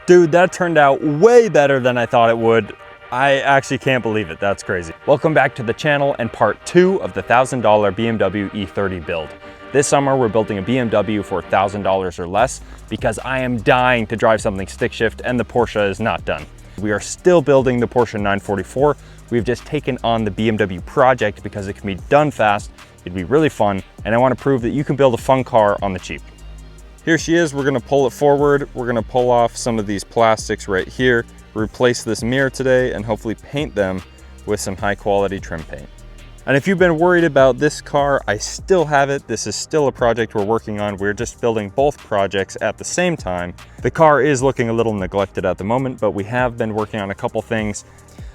Dude, that turned out way better than I thought it would. I actually can't believe it, that's crazy. Welcome back to the channel and part 2 of the $1,000 BMW E30 build. This summer, we're building a BMW for $1,000 or less because I am dying to drive something stick shift and the Porsche is not done. We are still building the Porsche 944. We've just taken on the BMW project because it can be done fast, it'd be really fun, and I want to prove that you can build a fun car on the cheap. Here she is, we're gonna pull it forward. We're gonna pull off some of these plastics right here, replace this mirror today, and hopefully paint them with some high quality trim paint. And if you've been worried about this car, I still have it. This is still a project we're working on. We're just building both projects at the same time. The car is looking a little neglected at the moment, but we have been working on a couple things.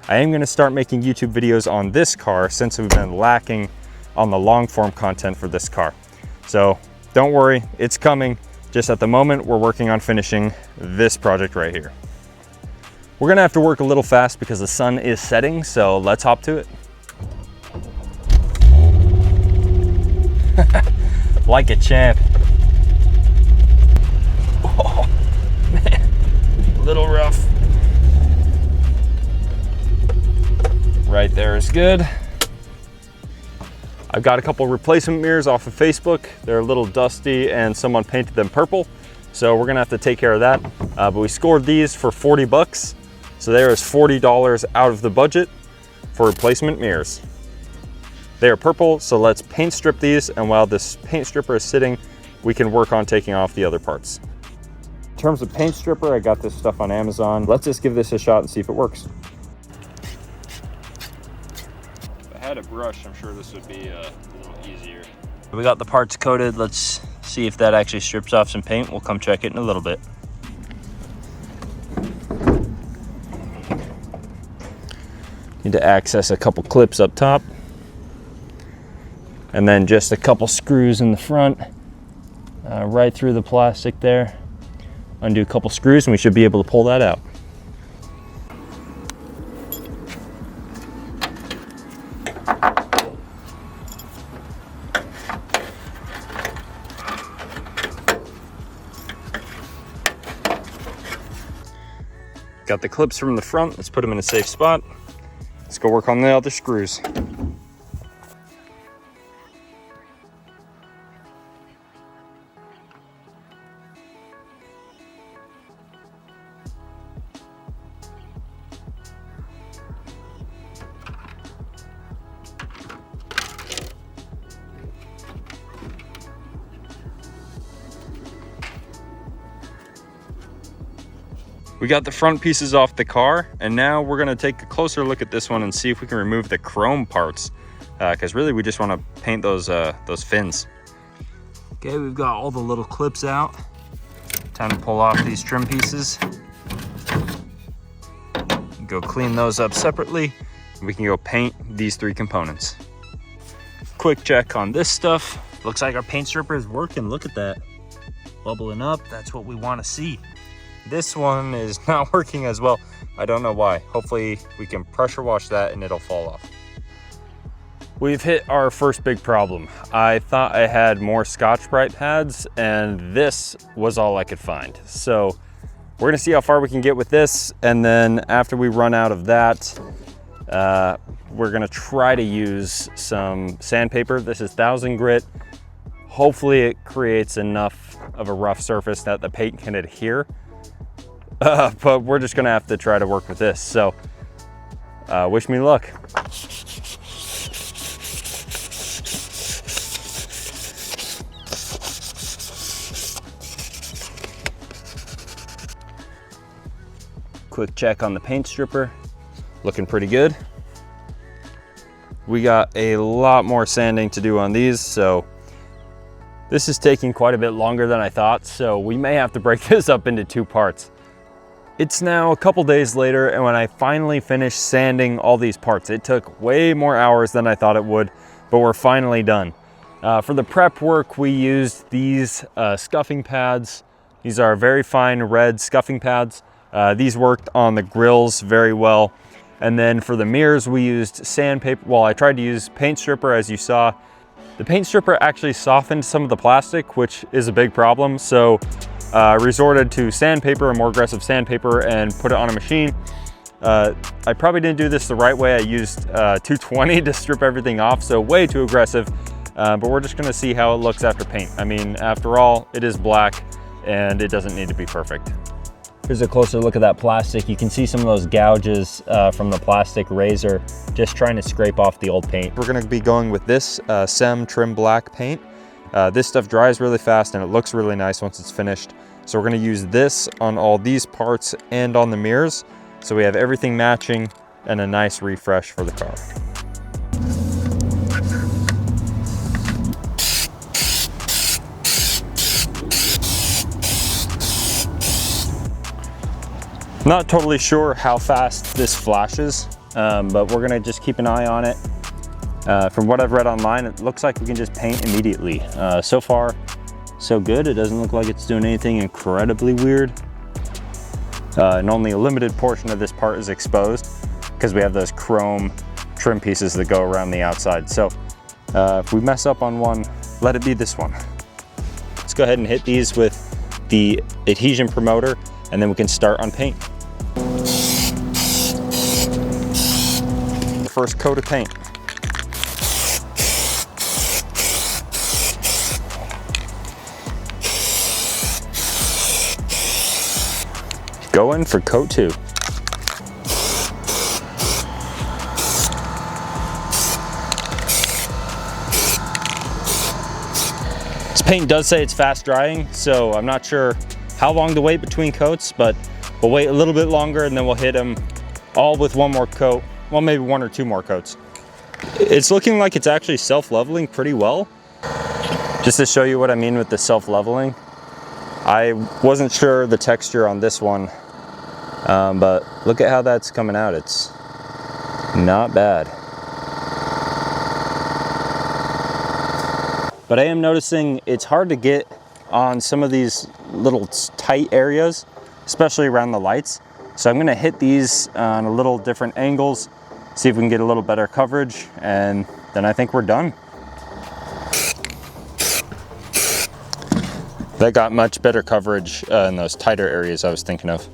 I am gonna start making YouTube videos on this car since we've been lacking on the long form content for this car. So don't worry, it's coming. Just at the moment, we're working on finishing this project right here. We're gonna have to work a little fast because the sun is setting, so let's hop to it. Like a champ. Oh, man, a little rough. Right there is good. I've got a couple replacement mirrors off of Facebook. They're a little dusty and someone painted them purple. So we're gonna have to take care of that. But we scored these for 40 bucks. So there is $40 out of the budget for replacement mirrors. They are purple, so let's paint strip these. And while this paint stripper is sitting, we can work on taking off the other parts. In terms of paint stripper, I got this stuff on Amazon. Let's just give this a shot and see if it works. Had a brush, I'm sure this would be a little easier. We got the parts coated. Let's see if that actually strips off some paint. We'll come check it in a little bit. Need to access a couple clips up top and then just a couple screws in the front, right through the plastic there. Undo a couple screws and we should be able to pull that out. Got the clips from the front, let's put them in a safe spot. Let's go work on the other screws. We got the front pieces off the car, and now we're gonna take a closer look at this one and see if we can remove the chrome parts, because really we just want to paint those fins. Okay, we've got all the little clips out. Time to pull off these trim pieces. Go clean those up separately. We can go paint these 3 components. Quick check on this stuff. Looks like our paint stripper is working. Look at that, bubbling up. That's what we want to see. This one is not working as well. I don't know why. Hopefully we can pressure wash that and it'll fall off. We've hit our first big problem. I thought I had more Scotch-Brite pads and this was all I could find. So we're gonna see how far we can get with this, and then after we run out of that, we're gonna try to use some sandpaper. This is 1000 grit. Hopefully it creates enough of a rough surface that the paint can adhere. But we're just gonna have to try to work with this. So wish me luck. Quick check on the paint stripper. Looking pretty good. We got a lot more sanding to do on these, so this is taking quite a bit longer than I thought, so we may have to break this up into 2 parts. It's now a couple days later, and when I finally finished sanding all these parts, it took way more hours than I thought it would, but we're finally done. For the prep work, we used these scuffing pads. These are very fine red scuffing pads. These worked on the grills very well. And then for the mirrors, we used sandpaper. Well, I tried to use paint stripper, as you saw. The paint stripper actually softened some of the plastic, which is a big problem. So resorted to sandpaper and more aggressive sandpaper and put it on a machine. I probably didn't do this the right way. I used 220 to strip everything off, so way too aggressive. But we're just gonna see how it looks after paint. I mean, after all, it is black and it doesn't need to be perfect. Here's a closer look at that plastic. You can see some of those gouges from the plastic razor, just trying to scrape off the old paint. We're gonna be going with this SEM Trim Black paint. This stuff dries really fast and it looks really nice once it's finished. So we're gonna use this on all these parts and on the mirrors, so we have everything matching and a nice refresh for the car. Not totally sure how fast this flashes, but we're gonna just keep an eye on it. From what I've read online, it looks like we can just paint immediately. So far, so good. It doesn't look like it's doing anything incredibly weird. And only a limited portion of this part is exposed because we have those chrome trim pieces that go around the outside. So if we mess up on one, let it be this one. Let's go ahead and hit these with the adhesion promoter and then we can start on paint. First coat of paint. Going for coat 2. This paint does say it's fast drying, so I'm not sure how long to wait between coats, but we'll wait a little bit longer and then we'll hit them all with one more coat. Well, maybe 1 or 2 more coats. It's looking like it's actually self-leveling pretty well. Just to show you what I mean with the self-leveling, I wasn't sure the texture on this one, but look at how that's coming out. It's not bad. But I am noticing it's hard to get on some of these little tight areas, especially around the lights. So I'm gonna hit these on a little different angles, see if we can get a little better coverage, and then I think we're done. That got much better coverage in those tighter areas I was thinking of.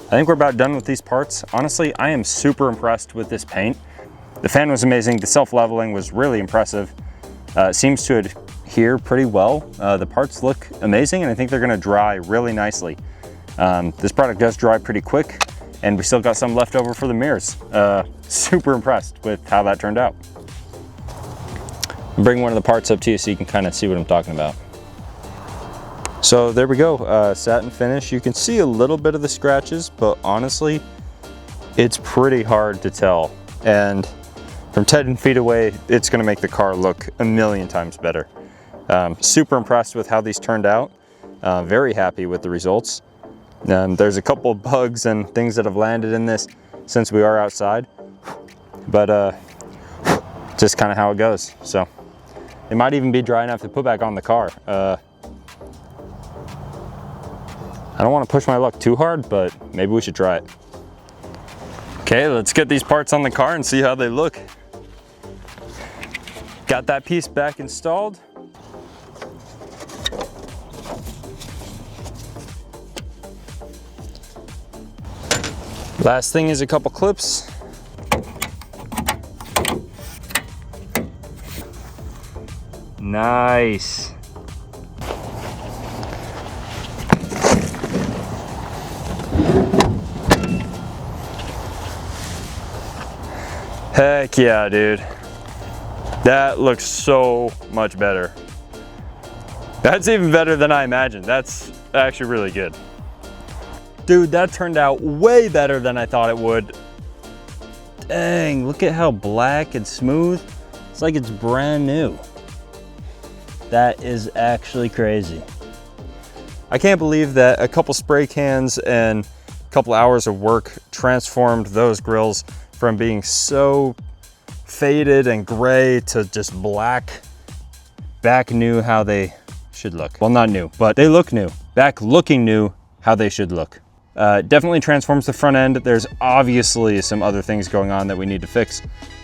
I think we're about done with these parts. Honestly, I am super impressed with this paint. The fan was amazing. The self-leveling was really impressive. It seems to adhere pretty well. The parts look amazing and I think they're gonna dry really nicely. This product does dry pretty quick and we still got some left over for the mirrors. Super impressed with how that turned out. I'll bring one of the parts up to you so you can kind of see what I'm talking about. So there we go, satin finish. You can see a little bit of the scratches, but honestly, it's pretty hard to tell. And from 10 feet away, it's gonna make the car look a million times better. Super impressed with how these turned out. Very happy with the results. There's a couple of bugs and things that have landed in this since we are outside, but just kind of how it goes. So it might even be dry enough to put back on the car. I don't want to push my luck too hard, but maybe we should try it. Okay, let's get these parts on the car and see how they look. Got that piece back installed. Last thing is a couple clips. Nice. Heck yeah, dude. That looks so much better. That's even better than I imagined. That's actually really good. Dude, that turned out way better than I thought it would. Dang, look at how black and smooth. It's like it's brand new. That is actually crazy. I can't believe that a couple spray cans and a couple hours of work transformed those grills from being so faded and gray to just black. Back new how they should look. Well, not new, but they look new. Back looking new how they should look. Definitely transforms the front end. There's obviously some other things going on that we need to fix,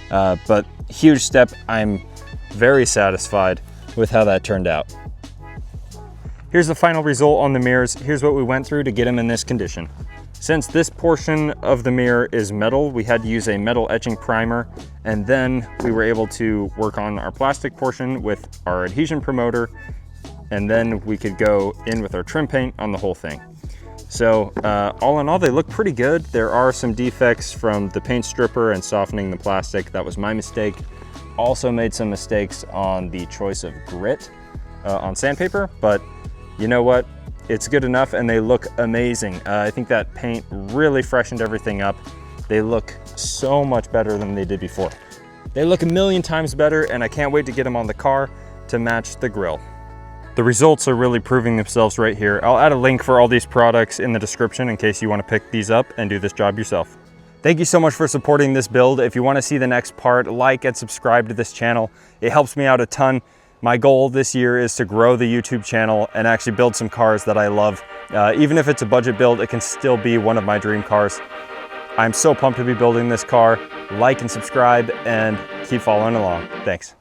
but huge step. I'm very satisfied with how that turned out. Here's the final result on the mirrors. Here's what we went through to get them in this condition. Since this portion of the mirror is metal, we had to use a metal etching primer, and then we were able to work on our plastic portion with our adhesion promoter, and then we could go in with our trim paint on the whole thing. So all in all, they look pretty good. There are some defects from the paint stripper and softening the plastic. That was my mistake. Also made some mistakes on the choice of grit on sandpaper, but you know what? It's good enough and they look amazing. I think that paint really freshened everything up. They look so much better than they did before. They look a million times better, and I can't wait to get them on the car to match the grille. The results are really proving themselves right here. I'll add a link for all these products in the description in case you want to pick these up and do this job yourself. Thank you so much for supporting this build. If you want to see the next part, like and subscribe to this channel. It helps me out a ton. My goal this year is to grow the YouTube channel and actually build some cars that I love. Even if it's a budget build, it can still be one of my dream cars. I'm so pumped to be building this car. Like and subscribe and keep following along. Thanks.